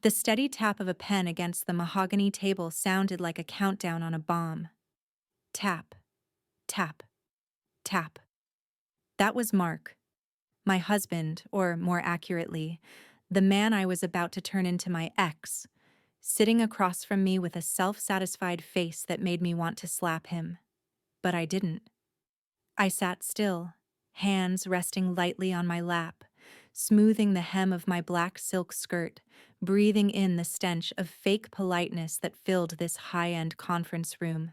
The steady tap of a pen against the mahogany table sounded like a countdown on a bomb. Tap, tap, tap. That was Mark, my husband, or more accurately, the man I was about to turn into my ex, sitting across from me with a self-satisfied face that made me want to slap him. But I didn't. I sat still, hands resting lightly on my lap, smoothing the hem of my black silk skirt, breathing in the stench of fake politeness that filled this high-end conference room.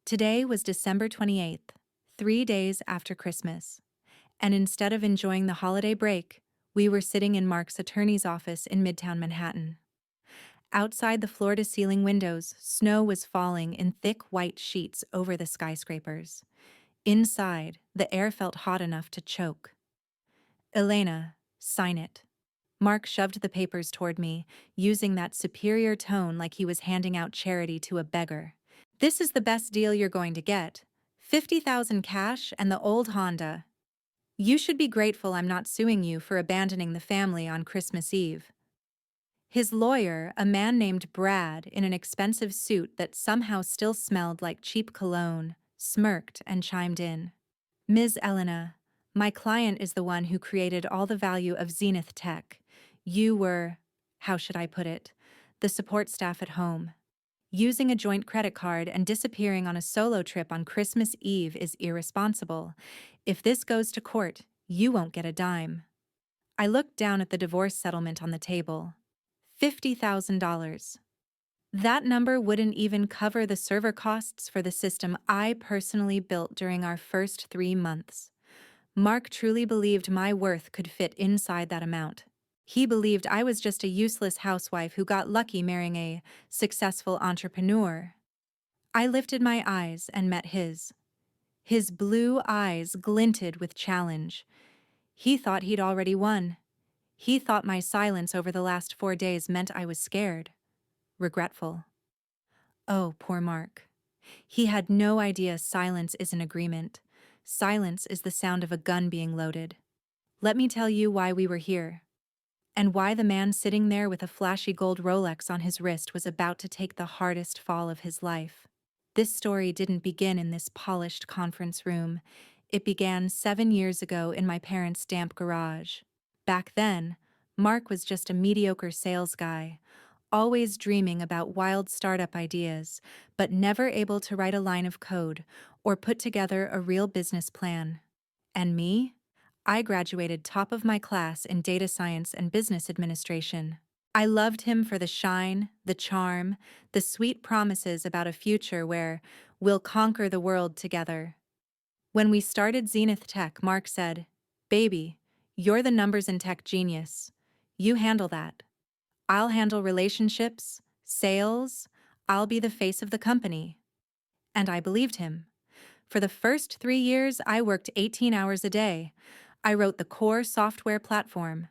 Today was December 28th, 3 days after Christmas, and instead of enjoying the holiday break, we were sitting in Mark's attorney's office in Midtown Manhattan. Outside the floor-to-ceiling windows, snow was falling in thick white sheets over the skyscrapers. Inside, the air felt hot enough to choke. "Elena, sign it." Mark shoved the papers toward me, using that superior tone like he was handing out charity to a beggar. "This is the best deal you're going to get. 50,000 cash and the old Honda. You should be grateful I'm not suing you for abandoning the family on Christmas Eve." His lawyer, a man named Brad in an expensive suit that somehow still smelled like cheap cologne, smirked and chimed in. "Ms. Elena, my client is the one who created all the value of Zenith Tech. You were, how should I put it, the support staff at home. Using a joint credit card and disappearing on a solo trip on Christmas Eve is irresponsible. If this goes to court, you won't get a dime." I looked down at the divorce settlement on the table. $50,000. That number wouldn't even cover the server costs for the system I personally built during our first 3 months. Mark truly believed my worth could fit inside that amount. He believed I was just a useless housewife who got lucky marrying a successful entrepreneur. I lifted my eyes and met his. His blue eyes glinted with challenge. He thought he'd already won. He thought my silence over the last 4 days meant I was scared, regretful. Oh, poor Mark. He had no idea silence is an agreement. Silence is the sound of a gun being loaded. Let me tell you why we were here, and why the man sitting there with a flashy gold Rolex on his wrist was about to take the hardest fall of his life. This story didn't begin in this polished conference room. It began 7 years ago in my parents' damp garage. Back then, Mark was just a mediocre sales guy, always dreaming about wild startup ideas, but never able to write a line of code or put together a real business plan. And me? I graduated top of my class in data science and business administration. I loved him for the shine, the charm, the sweet promises about a future where we'll conquer the world together. When we started Zenith Tech, Mark said, "Baby, you're the numbers and tech genius. You handle that. I'll handle relationships, sales, I'll be the face of the company." And I believed him. For the first 3 years, I worked 18 hours a day. I wrote the core software platform.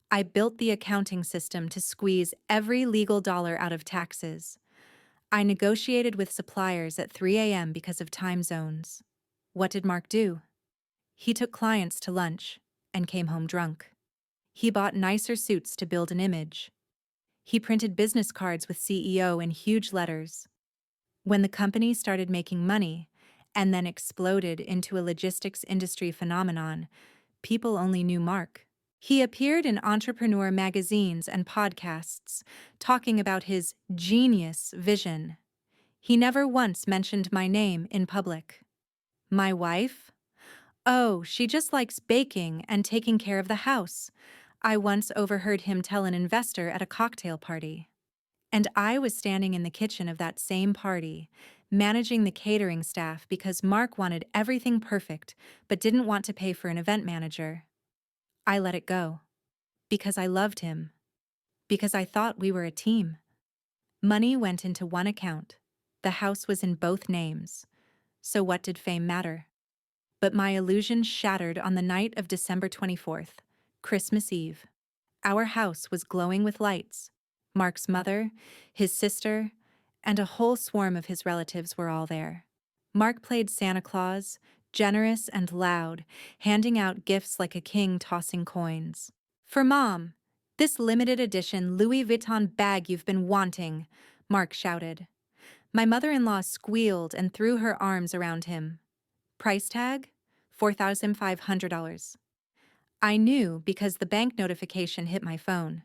I built the accounting system to squeeze every legal dollar out of taxes. I negotiated with suppliers at 3 a.m. because of time zones. What did Mark do? He took clients to lunch and came home drunk. He bought nicer suits to build an image. He printed business cards with CEO in huge letters. When the company started making money and then exploded into a logistics industry phenomenon, people only knew Mark. He appeared in entrepreneur magazines and podcasts, talking about his genius vision. He never once mentioned my name in public. My wife? Oh, she just likes baking and taking care of the house, I once overheard him tell an investor at a cocktail party. And I was standing in the kitchen of that same party, managing the catering staff because Mark wanted everything perfect but didn't want to pay for an event manager. I let it go. Because I loved him. Because I thought we were a team. Money went into one account. The house was in both names. So what did fame matter? But my illusion shattered on the night of December 24th, Christmas Eve. Our house was glowing with lights. Mark's mother, his sister, and a whole swarm of his relatives were all there. Mark played Santa Claus, generous and loud, handing out gifts like a king tossing coins. For Mom, "This limited edition Louis Vuitton bag you've been wanting," Mark shouted. My mother-in-law squealed and threw her arms around him. Price tag? $4,500. I knew because the bank notification hit my phone.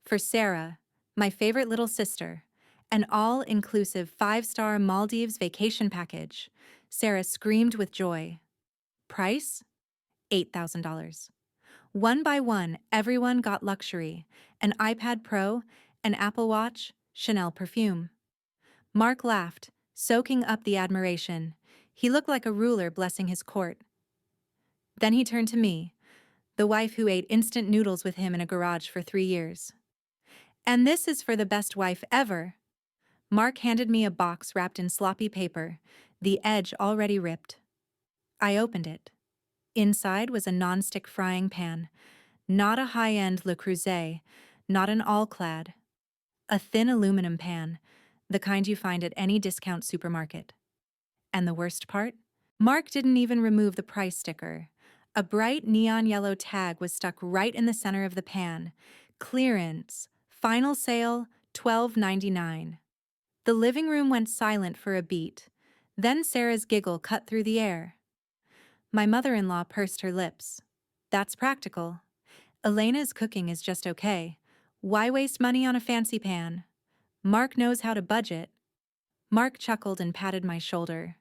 For Sarah, my favorite little sister, an all-inclusive 5-star Maldives vacation package. Sarah screamed with joy. Price? $8,000. One by one, everyone got luxury: an iPad Pro, an Apple Watch, Chanel perfume. Mark laughed, soaking up the admiration. He looked like a ruler blessing his court. Then he turned to me, the wife who ate instant noodles with him in a garage for 3 years. "And this is for the best wife ever." Mark handed me a box wrapped in sloppy paper, the edge already ripped. I opened it. Inside was a non-stick frying pan, not a high-end Le Creuset, not an all-clad. A thin aluminum pan, the kind you find at any discount supermarket. And the worst part? Mark didn't even remove the price sticker. A bright neon yellow tag was stuck right in the center of the pan. Clearance. Final sale, $12.99. The living room went silent for a beat. Then Sarah's giggle cut through the air. My mother-in-law pursed her lips. "That's practical. Elena's cooking is just okay. Why waste money on a fancy pan? Mark knows how to budget." Mark chuckled and patted my shoulder.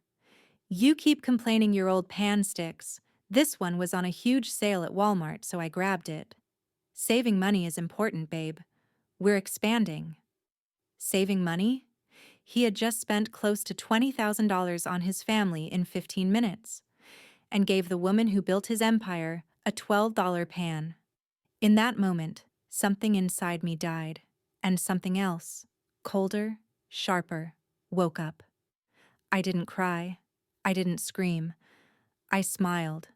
"You keep complaining your old pan sticks. This one was on a huge sale at Walmart, so I grabbed it. Saving money is important, babe. We're expanding." Saving money? He had just spent close to $20,000 on his family in 15 minutes, and gave the woman who built his empire a $12 pan. In that moment, something inside me died, and something else, colder, sharper, woke up. I didn't cry. I didn't scream. I smiled.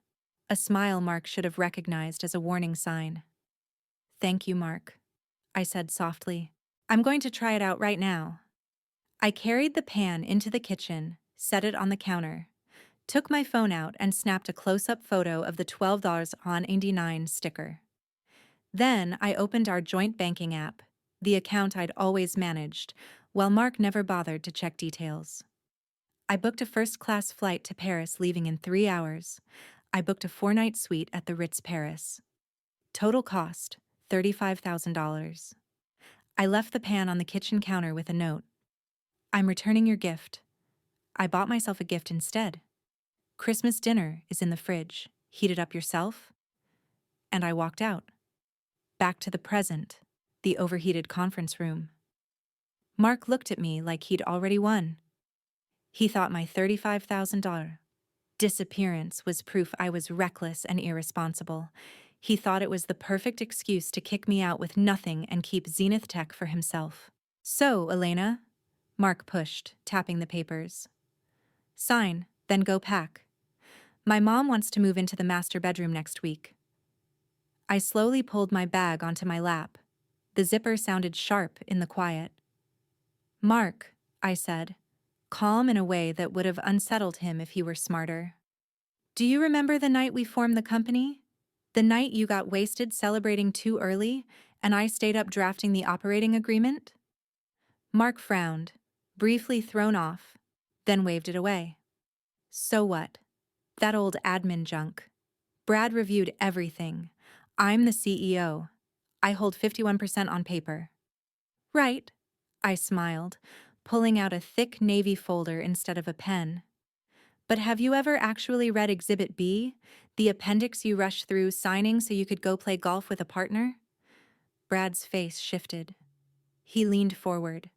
A smile Mark should have recognized as a warning sign. "Thank you, Mark," I said softly. "I'm going to try it out right now." I carried the pan into the kitchen, set it on the counter, took my phone out and snapped a close-up photo of the $12.89 sticker. Then I opened our joint banking app, the account I'd always managed, while Mark never bothered to check details. I booked a first-class flight to Paris leaving in 3 hours. I booked a 4-night suite at the Ritz Paris. Total cost, $35,000. I left the pan on the kitchen counter with a note. "I'm returning your gift. I bought myself a gift instead. Christmas dinner is in the fridge. Heat it up yourself." And I walked out. Back to the present, the overheated conference room. Mark looked at me like he'd already won. He thought my $35,000 disappearance was proof I was reckless and irresponsible. He thought it was the perfect excuse to kick me out with nothing and keep Zenith Tech for himself. "So, Elena," Mark pushed, tapping the papers. "Sign, then go pack. My mom wants to move into the master bedroom next week." I slowly pulled my bag onto my lap. The zipper sounded sharp in the quiet. "Mark," I said, calm in a way that would have unsettled him if he were smarter. "Do you remember the night we formed the company? The night you got wasted celebrating too early, and I stayed up drafting the operating agreement?" Mark frowned, briefly thrown off, then waved it away. "So what? That old admin junk. Brad reviewed everything. I'm the CEO. I hold 51% on paper." "Right," I smiled, pulling out a thick navy folder instead of a pen. "But have you ever actually read Exhibit B, the appendix you rushed through signing so you could go play golf with a partner?" Brad's face shifted. He leaned forward.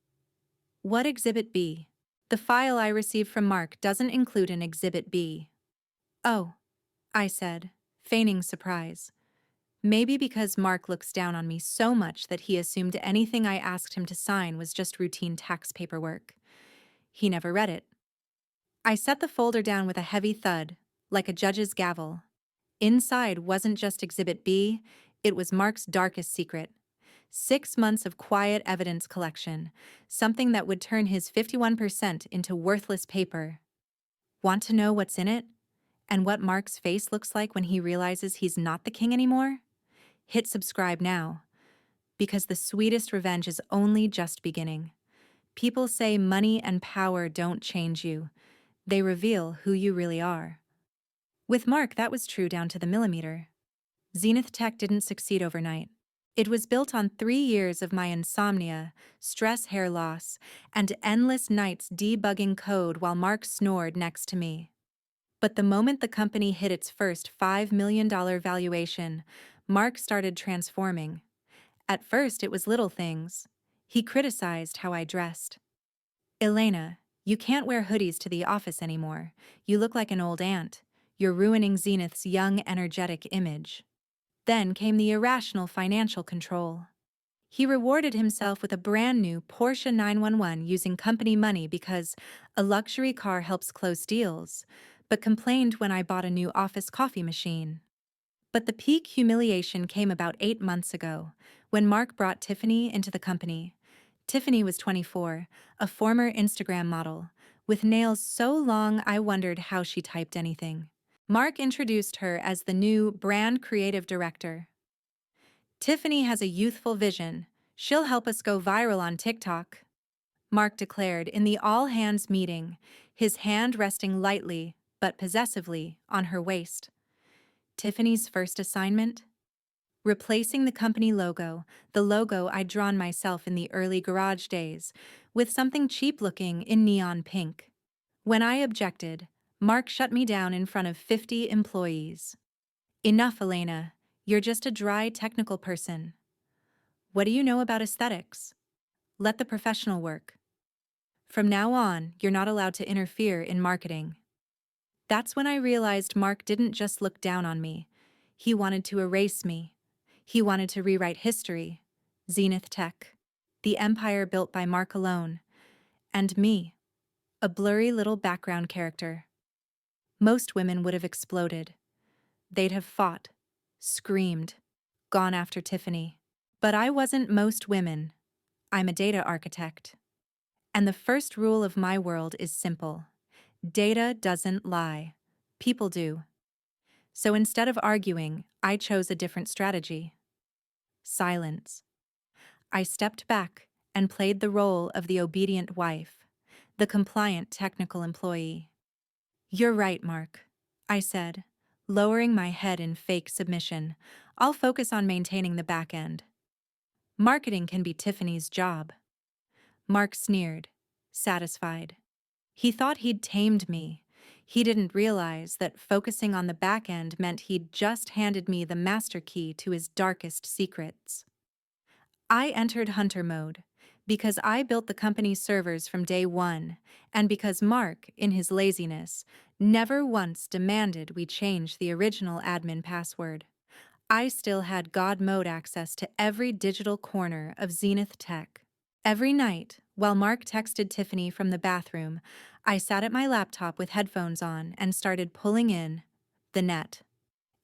"What Exhibit B?" "The file I received from Mark doesn't include an Exhibit B." "Oh," I said, feigning surprise. Maybe because Mark looks down on me so much that he assumed anything I asked him to sign was just routine tax paperwork. He never read it. I set the folder down with a heavy thud, like a judge's gavel. Inside wasn't just Exhibit B, it was Mark's darkest secret. 6 months of quiet evidence collection, something that would turn his 51% into worthless paper. Want to know what's in it? And what Mark's face looks like when he realizes he's not the king anymore? Hit subscribe now. because the sweetest revenge is only just beginning. People say money and power don't change you, they reveal who you really are. With Mark, that was true down to the millimeter. Zenith Tech didn't succeed overnight. It was built on 3 years of my insomnia, stress hair loss, and endless nights debugging code while Mark snored next to me. But the moment the company hit its first $5 million valuation, Mark started transforming. At first, it was little things. He criticized how I dressed. "Elena, you can't wear hoodies to the office anymore. You look like an old aunt. You're ruining Zenith's young, energetic image." Then came the irrational financial control. He rewarded himself with a brand new Porsche 911 using company money because a luxury car helps close deals, but complained when I bought a new office coffee machine. But the peak humiliation came about 8 months ago, when Mark brought Tiffany into the company. Tiffany was 24, a former Instagram model, with nails so long I wondered how she typed anything. Mark introduced her as the new brand creative director. "Tiffany has a youthful vision. She'll help us go viral on TikTok," Mark declared in the all-hands meeting, his hand resting lightly, but possessively, on her waist. Tiffany's first assignment? Replacing the company logo, the logo I'd drawn myself in the early garage days, with something cheap-looking in neon pink. When I objected, Mark shut me down in front of 50 employees. "Enough, Elena. You're just a dry, technical person. What do you know about aesthetics? Let the professional work. From now on, you're not allowed to interfere in marketing." That's when I realized Mark didn't just look down on me. He wanted to erase me. He wanted to rewrite history. Zenith Tech, the empire built by Mark alone, and me, a blurry little background character. Most women would have exploded. They'd have fought, screamed, gone after Tiffany. But I wasn't most women. I'm a data architect. And the first rule of my world is simple. Data doesn't lie. People do. So instead of arguing, I chose a different strategy. Silence. I stepped back and played the role of the obedient wife, the compliant technical employee. "You're right, Mark," I said, lowering my head in fake submission. "I'll focus on maintaining the back end. Marketing can be Tiffany's job." Mark sneered, satisfied. He thought he'd tamed me. He didn't realize that focusing on the back end meant he'd just handed me the master key to his darkest secrets. I entered hunter mode because I built the company's servers from day one, and because Mark, in his laziness, never once demanded we change the original admin password. I still had God mode access to every digital corner of Zenith Tech. Every night, while Mark texted Tiffany from the bathroom, I sat at my laptop with headphones on and started pulling in the net.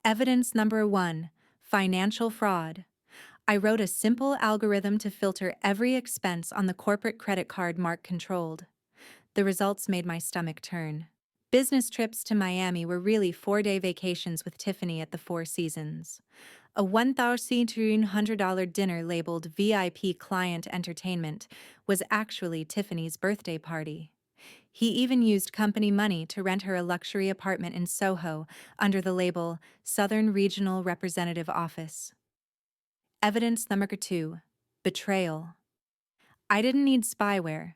Evidence number 1, financial fraud. I wrote a simple algorithm to filter every expense on the corporate credit card Mark controlled. The results made my stomach turn. Business trips to Miami were really 4-day vacations with Tiffany at the Four Seasons. A $1,300 dinner labeled VIP Client Entertainment was actually Tiffany's birthday party. He even used company money to rent her a luxury apartment in Soho under the label Southern Regional Representative Office. Evidence number 2, betrayal. I didn't need spyware.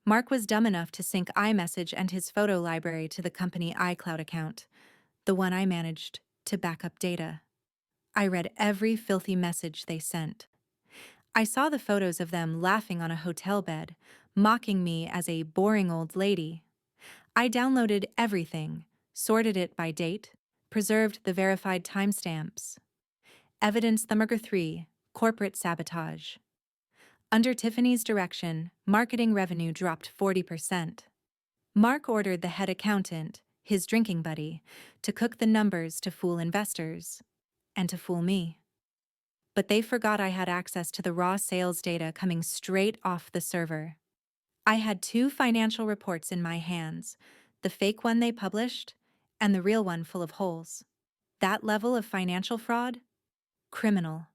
Mark was dumb enough to sync iMessage and his photo library to the company iCloud account, the one I managed to back up data. I read every filthy message they sent. I saw the photos of them laughing on a hotel bed, mocking me as a boring old lady. I downloaded everything, sorted it by date, preserved the verified timestamps. Evidence number 3, corporate sabotage. Under Tiffany's direction, marketing revenue dropped 40%. Mark ordered the head accountant, his drinking buddy, to cook the numbers to fool investors, and to fool me. But they forgot I had access to the raw sales data coming straight off the server. I had 2 financial reports in my hands, the fake one they published, and the real one full of holes. That level of financial fraud? Criminal.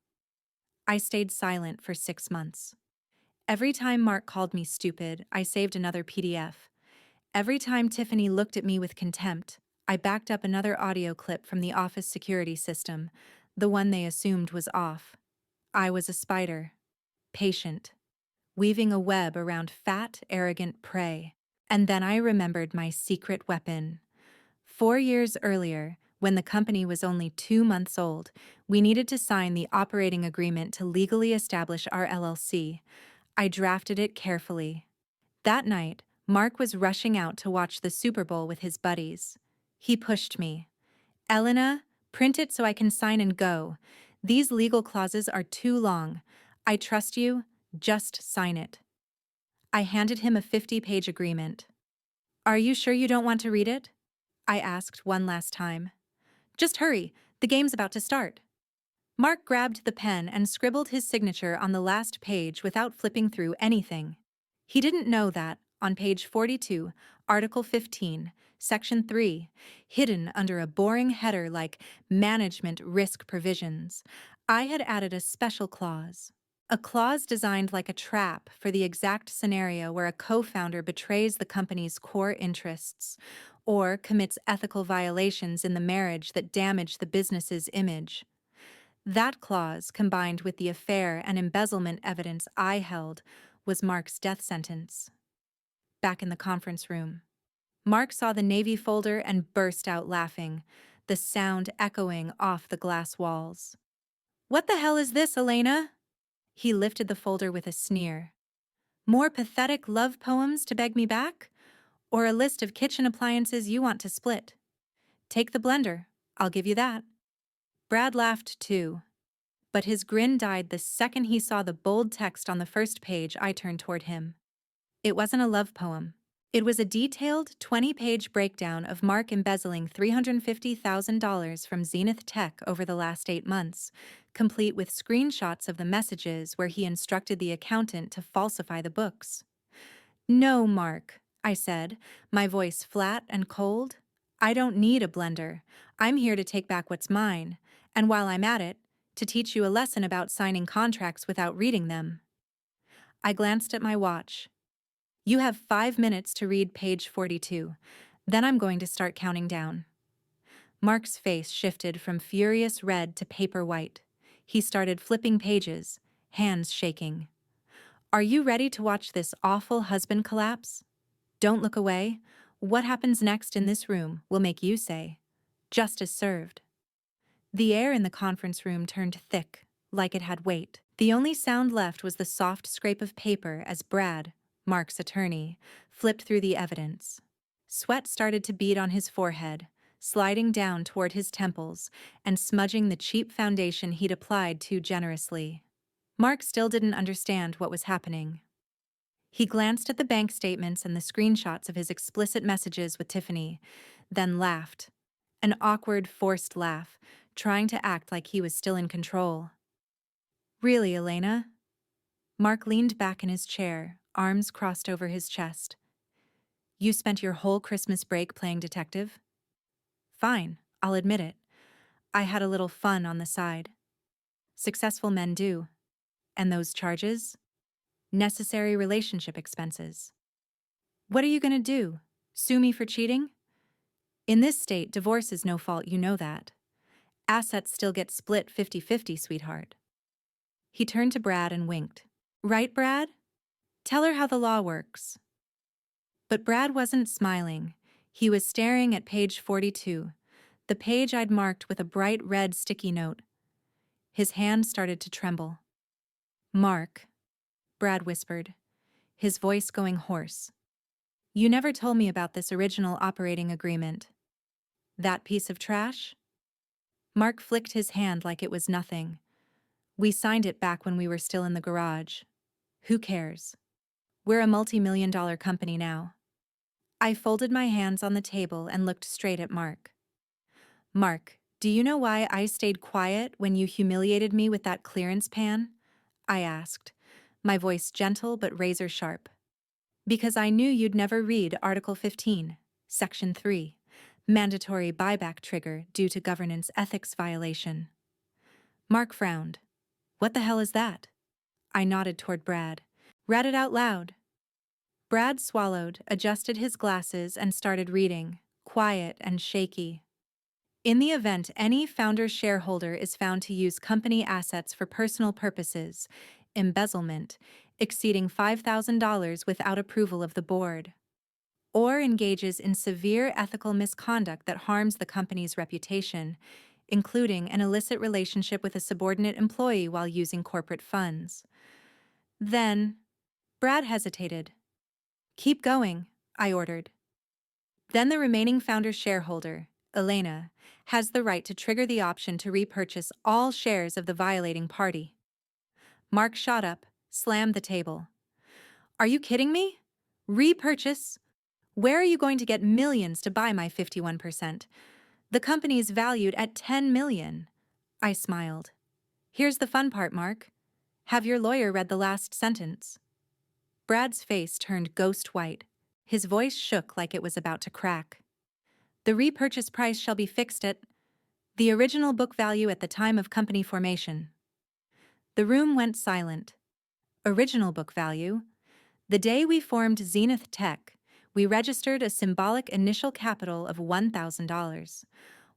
I stayed silent for 6 months. Every time Mark called me stupid, I saved another PDF. Every time Tiffany looked at me with contempt, I backed up another audio clip from the office security system, the one they assumed was off. I was a spider, patient, weaving a web around fat, arrogant prey. And then I remembered my secret weapon. 4 years earlier, when the company was only 2 months old, we needed to sign the operating agreement to legally establish our LLC. I drafted it carefully. That night, Mark was rushing out to watch the Super Bowl with his buddies. He pushed me. Elena, print it so I can sign and go. These legal clauses are too long. I trust you, just sign it. I handed him a 50-page agreement. Are you sure you don't want to read it? I asked one last time. Just hurry, the game's about to start. Mark grabbed the pen and scribbled his signature on the last page without flipping through anything. He didn't know that, on page 42, Article 15, Section 3, hidden under a boring header like Management Risk Provisions, I had added a special clause. A clause designed like a trap for the exact scenario where a co-founder betrays the company's core interests or commits ethical violations in the marriage that damage the business's image. That clause, combined with the affair and embezzlement evidence I held, was Mark's death sentence. Back in the conference room, Mark saw the Navy folder and burst out laughing, the sound echoing off the glass walls. What the hell is this, Elena? He lifted the folder with a sneer. More pathetic love poems to beg me back? Or a list of kitchen appliances you want to split? Take the blender, I'll give you that. Brad laughed too, but his grin died the second he saw the bold text on the first page I turned toward him. It wasn't a love poem. It was a detailed 20-page breakdown of Mark embezzling $350,000 from Zenith Tech over the last 8 months, complete with screenshots of the messages where he instructed the accountant to falsify the books. No, Mark, I said, my voice flat and cold. I don't need a blender. I'm here to take back what's mine, and while I'm at it, to teach you a lesson about signing contracts without reading them. I glanced at my watch. You have 5 minutes to read page 42. Then I'm going to start counting down. Mark's face shifted from furious red to paper white. He started flipping pages, hands shaking. Are you ready to watch this awful husband collapse? Don't look away. What happens next in this room will make you say, "Justice served." The air in the conference room turned thick, like it had weight. The only sound left was the soft scrape of paper as Brad, Mark's attorney, flipped through the evidence. Sweat started to bead on his forehead, sliding down toward his temples and smudging the cheap foundation he'd applied too generously. Mark still didn't understand what was happening. He glanced at the bank statements and the screenshots of his explicit messages with Tiffany, then laughed. An awkward, forced laugh, trying to act like he was still in control. Really, Elena? Mark leaned back in his chair, arms crossed over his chest. You spent your whole Christmas break playing detective? Fine, I'll admit it. I had a little fun on the side. Successful men do. And those charges? Necessary relationship expenses. What are you going to do? Sue me for cheating? In this state, divorce is no fault, you know that. Assets still get split 50-50, sweetheart. He turned to Brad and winked. Right, Brad? Tell her how the law works. But Brad wasn't smiling. He was staring at page 42, the page I'd marked with a bright red sticky note. His hand started to tremble. Mark, Brad whispered, his voice going hoarse. You never told me about this original operating agreement. That piece of trash? Mark flicked his hand like it was nothing. We signed it back when we were still in the garage. Who cares? We're a multi-million-dollar company now. I folded my hands on the table and looked straight at Mark. Mark, do you know why I stayed quiet when you humiliated me with that clearance pan? I asked, my voice gentle but razor sharp. Because I knew you'd never read Article 15, Section 3, mandatory buyback trigger due to governance ethics violation. Mark frowned. What the hell is that? I nodded toward Brad. Read it out loud. Brad swallowed, adjusted his glasses, and started reading, quiet and shaky. In the event any founder shareholder is found to use company assets for personal purposes, embezzlement, exceeding $5,000 without approval of the board, or engages in severe ethical misconduct that harms the company's reputation, including an illicit relationship with a subordinate employee while using corporate funds. Then, Brad hesitated. Keep going, I ordered. Then the remaining founder shareholder, Elena, has the right to trigger the option to repurchase all shares of the violating party. Mark shot up, slammed the table. Are you kidding me? Repurchase? Where are you going to get millions to buy my 51%? The company is valued at $10 million. I smiled. Here's the fun part, Mark. Have your lawyer read the last sentence? Brad's face turned ghost white. His voice shook like it was about to crack. The repurchase price shall be fixed at the original book value at the time of company formation. The room went silent. Original book value? The day we formed Zenith Tech, we registered a symbolic initial capital of $1,000.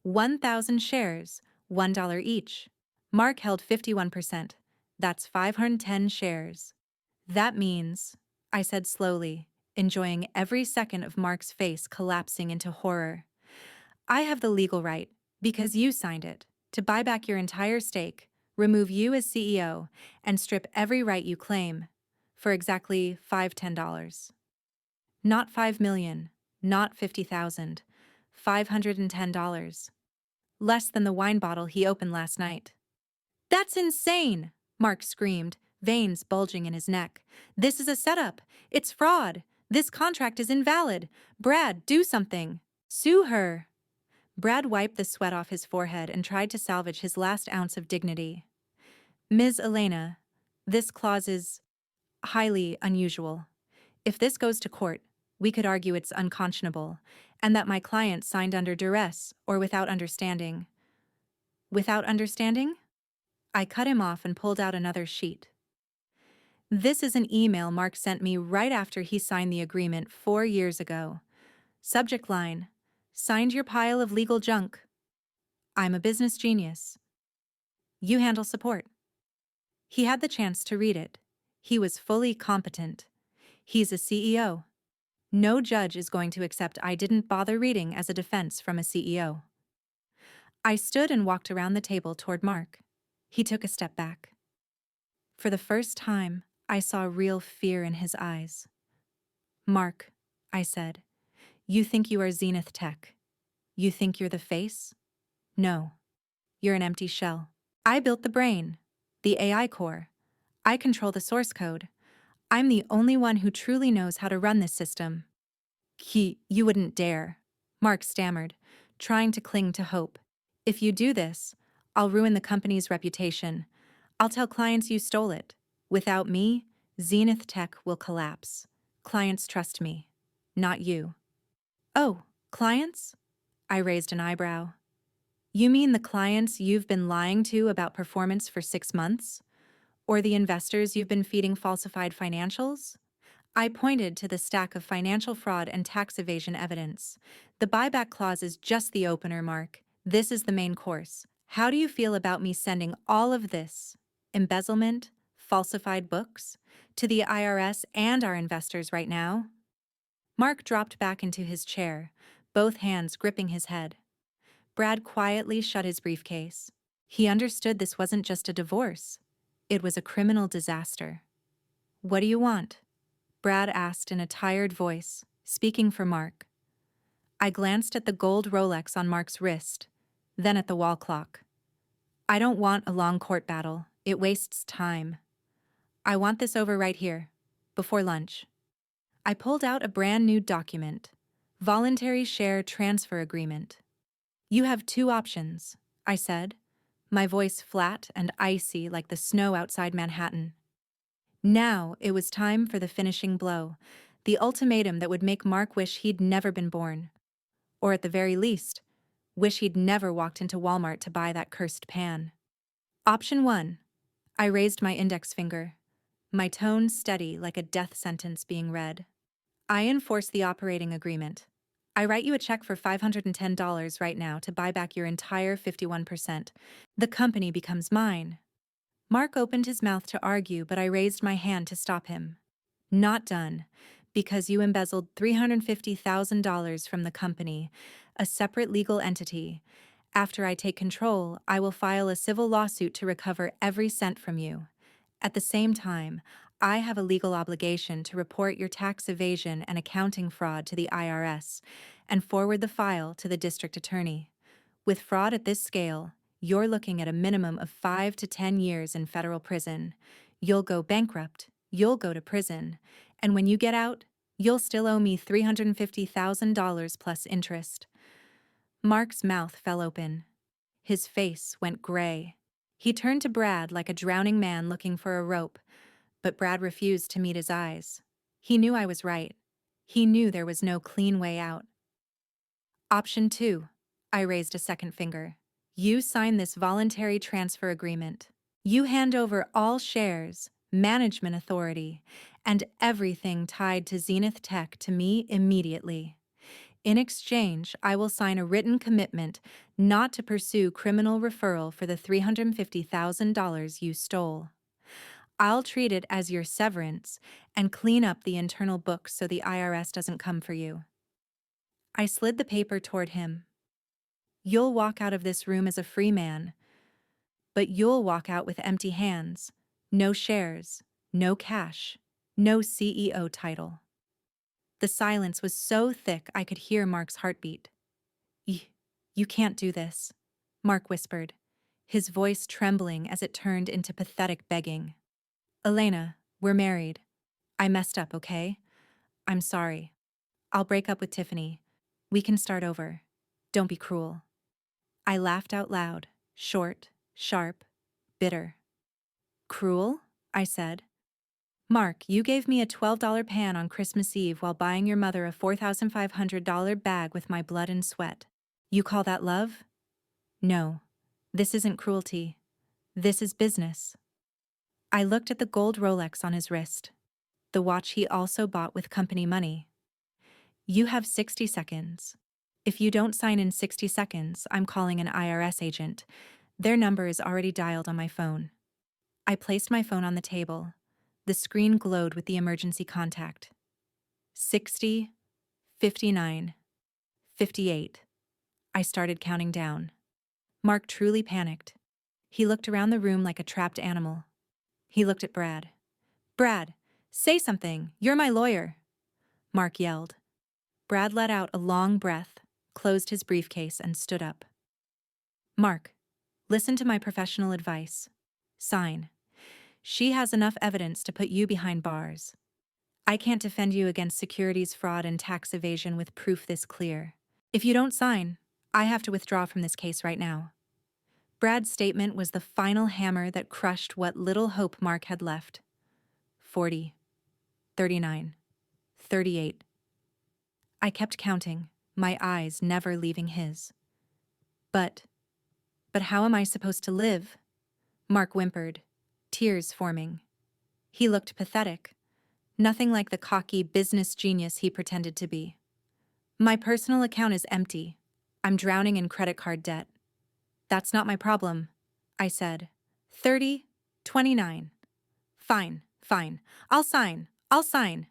1,000 shares, $1 each. Mark held 51%. That's 510 shares. That means, I said slowly, enjoying every second of Mark's face collapsing into horror. I have the legal right, because you signed it, to buy back your entire stake, remove you as CEO, and strip every right you claim, for exactly $510. Not $5 million, not $50,000, $510. Less than the wine bottle he opened last night. That's insane, Mark screamed, veins bulging in his neck. This is a setup. It's fraud. This contract is invalid. Brad, do something. Sue her. Brad wiped the sweat off his forehead and tried to salvage his last ounce of dignity. Ms. Elena, this clause is highly unusual. If this goes to court, we could argue it's unconscionable, and that my client signed under duress or without understanding. Without understanding? I cut him off and pulled out another sheet. This is an email Mark sent me right after he signed the agreement 4 years ago. Subject line: signed your pile of legal junk. I'm a business genius. You handle support. He had the chance to read it. He was fully competent. He's a CEO. No judge is going to accept I didn't bother reading as a defense from a CEO. I stood and walked around the table toward Mark. He took a step back. For the first time, I saw real fear in his eyes. Mark, I said, you think you are Zenith Tech. You think you're the face? No. You're an empty shell. I built the brain, the AI core. I control the source code. I'm the only one who truly knows how to run this system. You wouldn't dare, Mark stammered, trying to cling to hope. If you do this, I'll ruin the company's reputation. I'll tell clients you stole it. Without me, Zenith Tech will collapse. Clients trust me, not you. Oh, clients? I raised an eyebrow. You mean the clients you've been lying to about performance for 6 months? Or the investors you've been feeding falsified financials? I pointed to the stack of financial fraud and tax evasion evidence. The buyback clause is just the opener, Mark. This is the main course. How do you feel about me sending all of this, embezzlement, falsified books, to the IRS and our investors right now? Mark dropped back into his chair, both hands gripping his head. Brad quietly shut his briefcase. He understood this wasn't just a divorce. It was a criminal disaster. What do you want? Brad asked in a tired voice, speaking for Mark. I glanced at the gold Rolex on Mark's wrist, then at the wall clock. I don't want a long court battle. It wastes time. I want this over right here, before lunch. I pulled out a brand new document, Voluntary Share Transfer Agreement. You have 2 options, I said, my voice flat and icy like the snow outside Manhattan. Now it was time for the finishing blow, the ultimatum that would make Mark wish he'd never been born. Or at the very least, wish he'd never walked into Walmart to buy that cursed pan. Option 1. I raised my index finger, my tone steady like a death sentence being read. I enforce the operating agreement. I write you a check for $510 right now to buy back your entire 51%. The company becomes mine. Mark opened his mouth to argue, but I raised my hand to stop him. Not done, because you embezzled $350,000 from the company, a separate legal entity. After I take control, I will file a civil lawsuit to recover every cent from you. At the same time, I have a legal obligation to report your tax evasion and accounting fraud to the IRS and forward the file to the district attorney. With fraud at this scale, you're looking at a minimum of 5 to 10 years in federal prison. You'll go bankrupt, you'll go to prison, and when you get out, you'll still owe me $350,000 plus interest. Mark's mouth fell open. His face went gray. He turned to Brad like a drowning man looking for a rope, but Brad refused to meet his eyes. He knew I was right. He knew there was no clean way out. Option 2. I raised a second finger. You sign this voluntary transfer agreement. You hand over all shares, management authority, and everything tied to Zenith Tech to me immediately. In exchange, I will sign a written commitment not to pursue criminal referral for the $350,000 you stole. I'll treat it as your severance and clean up the internal books so the IRS doesn't come for you. I slid the paper toward him. You'll walk out of this room as a free man, but you'll walk out with empty hands, no shares, no cash, no CEO title. The silence was so thick I could hear Mark's heartbeat. You can't do this, Mark whispered, his voice trembling as it turned into pathetic begging. Elena, we're married. I messed up, okay? I'm sorry. I'll break up with Tiffany. We can start over. Don't be cruel. I laughed out loud, short, sharp, bitter. Cruel? I said. Mark, you gave me a $12 pan on Christmas Eve while buying your mother a $4,500 bag with my blood and sweat. You call that love? No. This isn't cruelty. This is business. I looked at the gold Rolex on his wrist, the watch he also bought with company money. You have 60 seconds. If you don't sign in 60 seconds, I'm calling an IRS agent. Their number is already dialed on my phone. I placed my phone on the table. The screen glowed with the emergency contact. 60, 59, 58. I started counting down. Mark truly panicked. He looked around the room like a trapped animal. He looked at Brad. Brad, say something. You're my lawyer. Mark yelled. Brad let out a long breath, closed his briefcase, and stood up. Mark, listen to my professional advice. Sign. She has enough evidence to put you behind bars. I can't defend you against securities fraud and tax evasion with proof this clear. If you don't sign, I have to withdraw from this case right now. Brad's statement was the final hammer that crushed what little hope Mark had left. 40, 39, 38. I kept counting, my eyes never leaving his. But how am I supposed to live? Mark whimpered, tears forming. He looked pathetic, nothing like the cocky business genius he pretended to be. My personal account is empty. I'm drowning in credit card debt. That's not my problem, I said. 30, 29. Fine. I'll sign.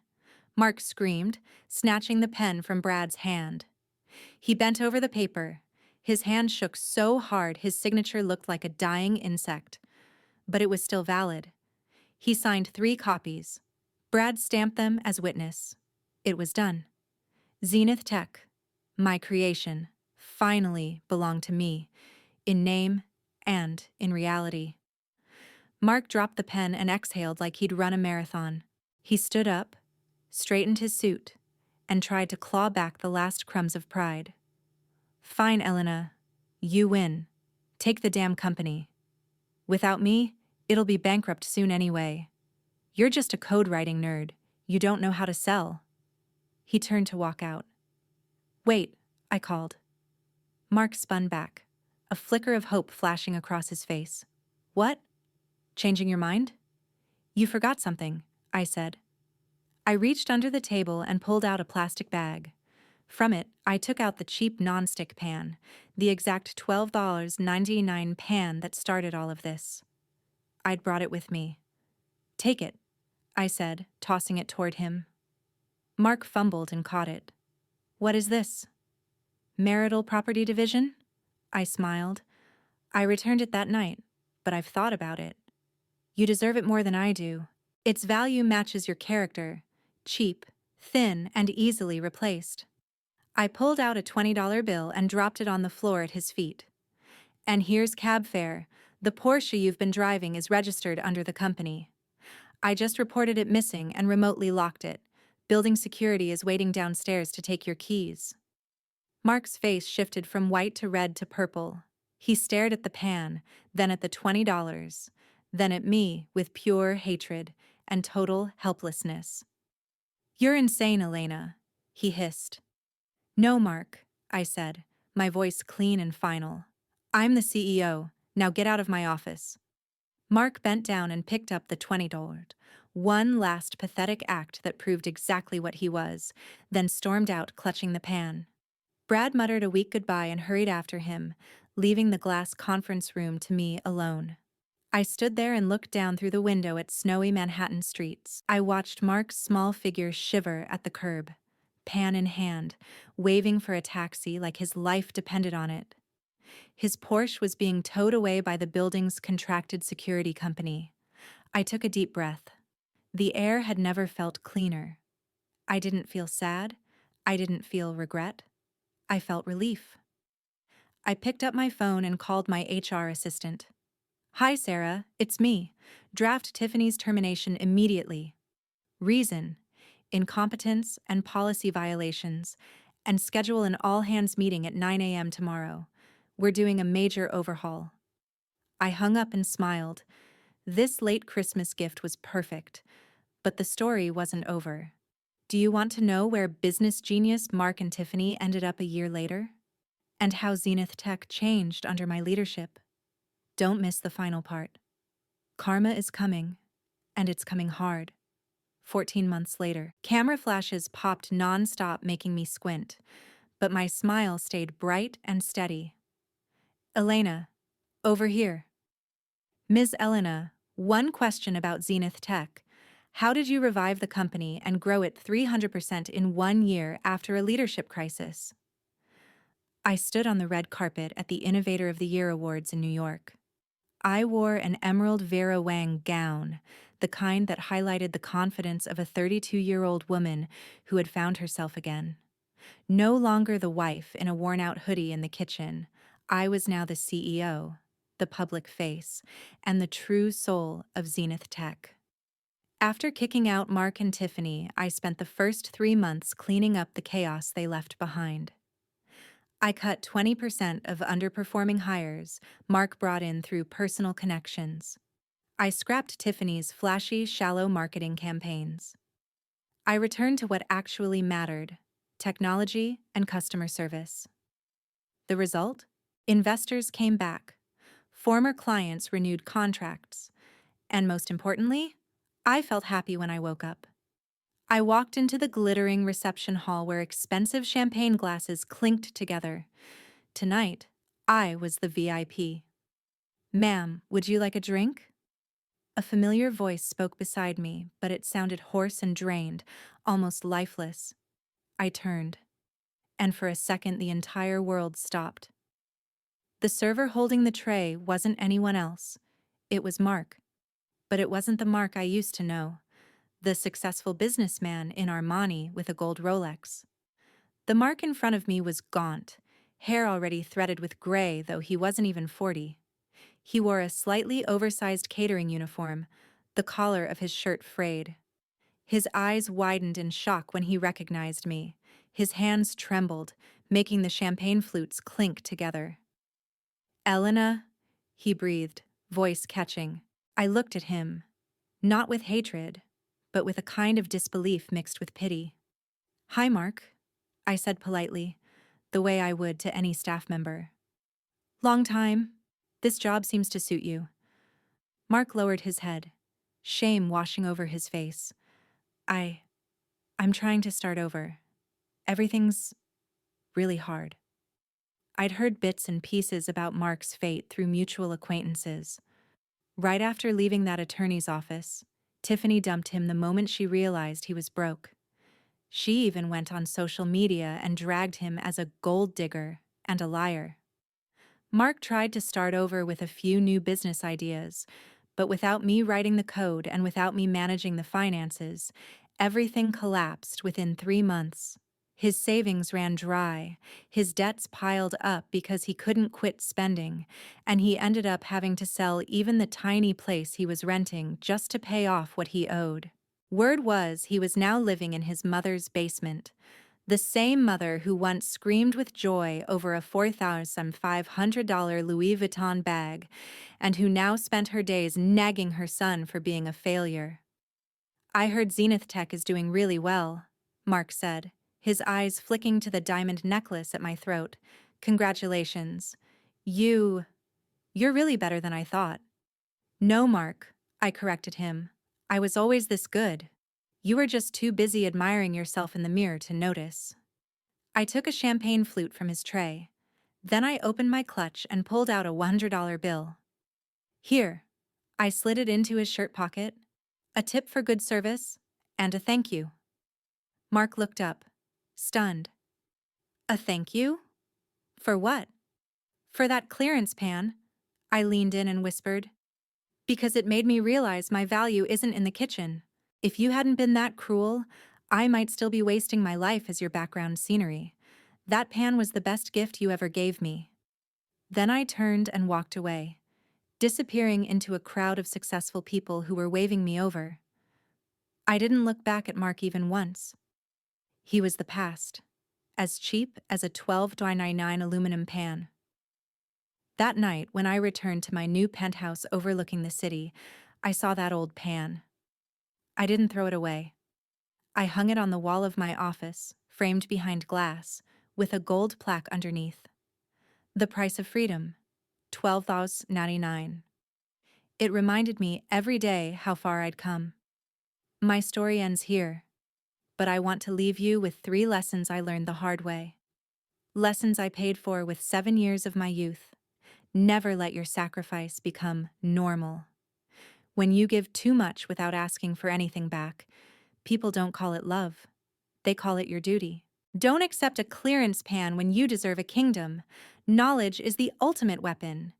Mark screamed, snatching the pen from Brad's hand. He bent over the paper. His hand shook so hard his signature looked like a dying insect. But it was still valid. He signed 3 copies. Brad stamped them as witness. It was done. Zenith Tech, my creation, finally belonged to me, in name and in reality. Mark dropped the pen and exhaled like he'd run a marathon. He stood up, straightened his suit, and tried to claw back the last crumbs of pride. Fine, Elena. You win. Take the damn company. Without me, it'll be bankrupt soon anyway. You're just a code-writing nerd. You don't know how to sell. He turned to walk out. Wait, I called. Mark spun back, a flicker of hope flashing across his face. What? Changing your mind? You forgot something, I said. I reached under the table and pulled out a plastic bag. From it, I took out the cheap nonstick pan, the exact $12.99 pan that started all of this. I'd brought it with me. Take it, I said, tossing it toward him. Mark fumbled and caught it. What is this? Marital property division? I smiled. I returned it that night, but I've thought about it. You deserve it more than I do. Its value matches your character. Cheap, thin, and easily replaced. I pulled out a $20 bill and dropped it on the floor at his feet. And here's cab fare. The Porsche you've been driving is registered under the company. I just reported it missing and remotely locked it. Building security is waiting downstairs to take your keys. Mark's face shifted from white to red to purple. He stared at the pan, then at the $20, then at me with pure hatred and total helplessness. You're insane, Elena, he hissed. No, Mark, I said, my voice clean and final. I'm the CEO. Now get out of my office. Mark bent down and picked up the $20. One last pathetic act that proved exactly what he was, then stormed out, clutching the pan. Brad muttered a weak goodbye and hurried after him, leaving the glass conference room to me alone. I stood there and looked down through the window at snowy Manhattan streets. I watched Mark's small figure shiver at the curb, pan in hand, waving for a taxi like his life depended on it. His Porsche was being towed away by the building's contracted security company. I took a deep breath. The air had never felt cleaner. I didn't feel sad. I didn't feel regret. I felt relief. I picked up my phone and called my HR assistant. Hi, Sarah, it's me. Draft Tiffany's termination immediately. Reason: incompetence and policy violations, and schedule an all-hands meeting at 9 a.m. tomorrow. We're doing a major overhaul. I hung up and smiled. This late Christmas gift was perfect, but the story wasn't over. Do you want to know where business genius Mark and Tiffany ended up a year later? And how Zenith Tech changed under my leadership? Don't miss the final part. Karma is coming, and it's coming hard. 14 months later, camera flashes popped non-stop, making me squint, but my smile stayed bright and steady. Elena, over here. Ms. Elena, one question about Zenith Tech. How did you revive the company and grow it 300% in 1 year after a leadership crisis? I stood on the red carpet at the Innovator of the Year Awards in New York. I wore an emerald Vera Wang gown, the kind that highlighted the confidence of a 32-year-old woman who had found herself again. No longer the wife in a worn-out hoodie in the kitchen, I was now the CEO, the public face, and the true soul of Zenith Tech. After kicking out Mark and Tiffany, I spent the first 3 months cleaning up the chaos they left behind. I cut 20% of underperforming hires Mark brought in through personal connections. I scrapped Tiffany's flashy, shallow marketing campaigns. I returned to what actually mattered: technology and customer service. The result? Investors came back. Former clients renewed contracts. And most importantly, I felt happy when I woke up. I walked into the glittering reception hall where expensive champagne glasses clinked together. Tonight, I was the VIP. Ma'am, would you like a drink? A familiar voice spoke beside me, but it sounded hoarse and drained, almost lifeless. I turned, and for a second the entire world stopped. The server holding the tray wasn't anyone else. It was Mark. But it wasn't the Mark I used to know, the successful businessman in Armani with a gold Rolex. The Mark in front of me was gaunt, hair already threaded with gray, though he wasn't even 40. He wore a slightly oversized catering uniform, the collar of his shirt frayed. His eyes widened in shock when he recognized me. His hands trembled, making the champagne flutes clink together. Elena, he breathed, voice catching. I looked at him, not with hatred, but with a kind of disbelief mixed with pity. Hi, Mark, I said politely, the way I would to any staff member. Long time. This job seems to suit you. Mark lowered his head, shame washing over his face. I. I'm trying to start over. Everything's really hard. I'd heard bits and pieces about Mark's fate through mutual acquaintances. Right after leaving that attorney's office, Tiffany dumped him the moment she realized he was broke. She even went on social media and dragged him as a gold digger and a liar. Mark tried to start over with a few new business ideas, but without me writing the code and without me managing the finances, everything collapsed within 3 months. His savings ran dry, his debts piled up because he couldn't quit spending, and he ended up having to sell even the tiny place he was renting just to pay off what he owed. Word was he was now living in his mother's basement, the same mother who once screamed with joy over a $4,500 Louis Vuitton bag, and who now spent her days nagging her son for being a failure. I heard Zenith Tech is doing really well, Mark said, his eyes flicking to the diamond necklace at my throat. Congratulations. You're really better than I thought. No, Mark, I corrected him. I was always this good. You were just too busy admiring yourself in the mirror to notice. I took a champagne flute from his tray. Then I opened my clutch and pulled out a $100 bill. Here. I slid it into his shirt pocket. A tip for good service, and a thank you. Mark looked up, stunned. A thank you? For what? For that clearance pan, I leaned in and whispered. Because it made me realize my value isn't in the kitchen. If you hadn't been that cruel, I might still be wasting my life as your background scenery. That pan was the best gift you ever gave me. Then I turned and walked away, disappearing into a crowd of successful people who were waving me over. I didn't look back at Mark even once. He was the past, as cheap as a $12.99 aluminum pan. That night, when I returned to my new penthouse overlooking the city, I saw that old pan. I didn't throw it away. I hung it on the wall of my office, framed behind glass, with a gold plaque underneath. The price of freedom, $12.99. It reminded me every day how far I'd come. My story ends here, but I want to leave you with 3 lessons I learned the hard way. Lessons I paid for with 7 years of my youth. Never let your sacrifice become normal. When you give too much without asking for anything back, people don't call it love. They call it your duty. Don't accept a clearance pan when you deserve a kingdom. Knowledge is the ultimate weapon.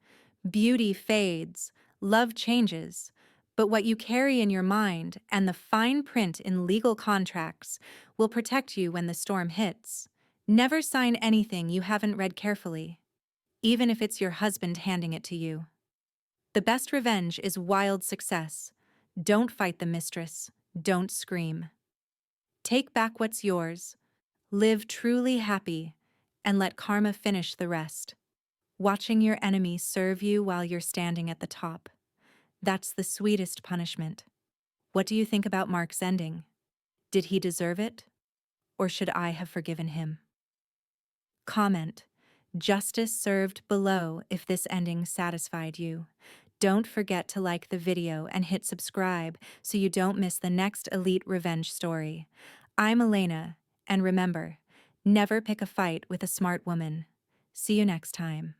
Beauty fades, love changes, but what you carry in your mind and the fine print in legal contracts will protect you when the storm hits. Never sign anything you haven't read carefully, even if it's your husband handing it to you. The best revenge is wild success. Don't fight the mistress. Don't scream. Take back what's yours. Live truly happy, and let karma finish the rest. Watching your enemy serve you while you're standing at the top. That's the sweetest punishment. What do you think about Mark's ending? Did he deserve it? Or should I have forgiven him? Comment. Justice served below if this ending satisfied you. Don't forget to like the video and hit subscribe so you don't miss the next elite revenge story. I'm Elena, and remember, never pick a fight with a smart woman. See you next time.